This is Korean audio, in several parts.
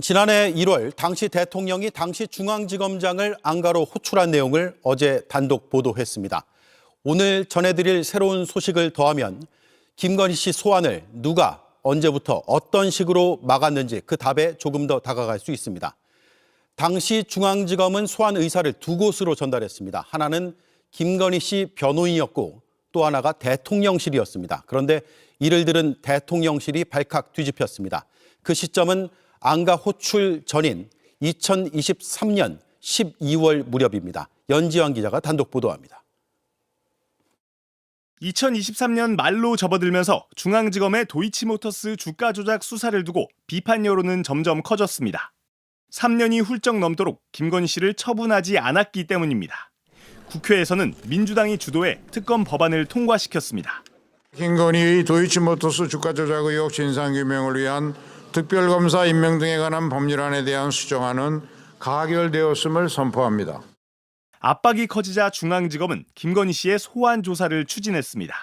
지난해 1월 당시 대통령이 당시 중앙지검장을 안가로 호출한 내용을 어제 단독 보도했습니다. 오늘 전해드릴 새로운 소식을 더하면 김건희 씨 소환을 누가 언제부터 어떤 식으로 막았는지 그 답에 조금 더 다가갈 수 있습니다. 당시 중앙지검은 소환 의사를 두 곳으로 전달했습니다. 하나는 김건희 씨 변호인이었고 또 하나가 대통령실이었습니다. 그런데 이를 들은 대통령실이 발칵 뒤집혔습니다. 그 시점은 안가 호출 전인 2023년 12월 무렵입니다. 연지환 기자가 단독 보도합니다. 2023년 말로 접어들면서 중앙지검의 도이치모터스 주가 조작 수사를 두고 비판 여론은 점점 커졌습니다. 3년이 훌쩍 넘도록 김건희 씨를 처분하지 않았기 때문입니다. 국회에서는 민주당이 주도해 특검 법안을 통과시켰습니다. 김건희의 도이치모터스 주가 조작 의혹 진상규명을 위한 특별검사 임명 등에 관한 법률안에 대한 수정안은 가결되었음을 선포합니다. 압박이 커지자 중앙지검은 김건희 씨의 소환 조사를 추진했습니다.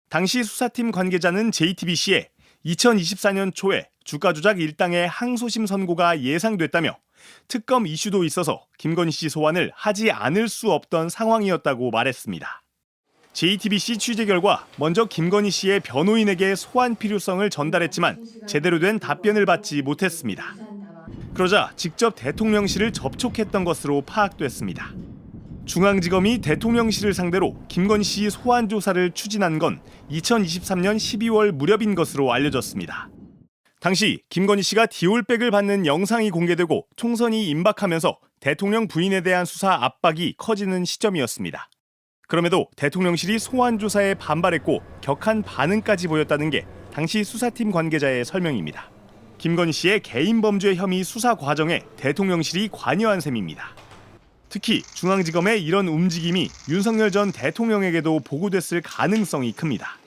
당시 수사팀 관계자는 JTBC에 2024년 초에 주가 조작 일당의 항소심 선고가 예상됐다며 특검 이슈도 있어서 김건희 씨 소환을 하지 않을 수 없던 상황이었다고 말했습니다. JTBC 취재 결과 먼저 김건희 씨의 변호인에게 소환 필요성을 전달했지만 제대로 된 답변을 받지 못했습니다. 그러자 직접 대통령실을 접촉했던 것으로 파악됐습니다. 중앙지검이 대통령실을 상대로 김건희 씨 소환 조사를 추진한 건 2023년 12월 무렵인 것으로 알려졌습니다. 당시 김건희 씨가 디올백을 받는 영상이 공개되고 총선이 임박하면서 대통령 부인에 대한 수사 압박이 커지는 시점이었습니다. 그럼에도 대통령실이 소환 조사에 반발했고 격한 반응까지 보였다는 게 당시 수사팀 관계자의 설명입니다. 김건희 씨의 개인 범죄 혐의 수사 과정에 대통령실이 관여한 셈입니다. 특히 중앙지검의 이런 움직임이 윤석열 전 대통령에게도 보고됐을 가능성이 큽니다.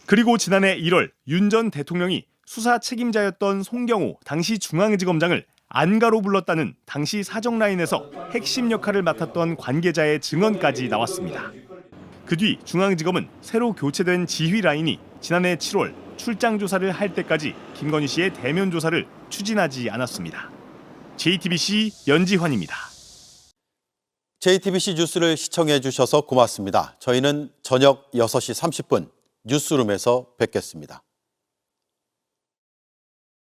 그리고 지난해 1월 윤 전 대통령이 수사 책임자였던 송경호 당시 중앙지검장을 안가로 불렀다는 당시 사정라인에서 핵심 역할을 맡았던 관계자의 증언까지 나왔습니다. 그 뒤 중앙지검은 새로 교체된 지휘 라인이 지난해 7월 출장 조사를 할 때까지 김건희 씨의 대면 조사를 추진하지 않았습니다. JTBC 연지환입니다. JTBC 뉴스를 시청해 주셔서 고맙습니다. 저희는 저녁 6시 30분 뉴스룸에서 뵙겠습니다.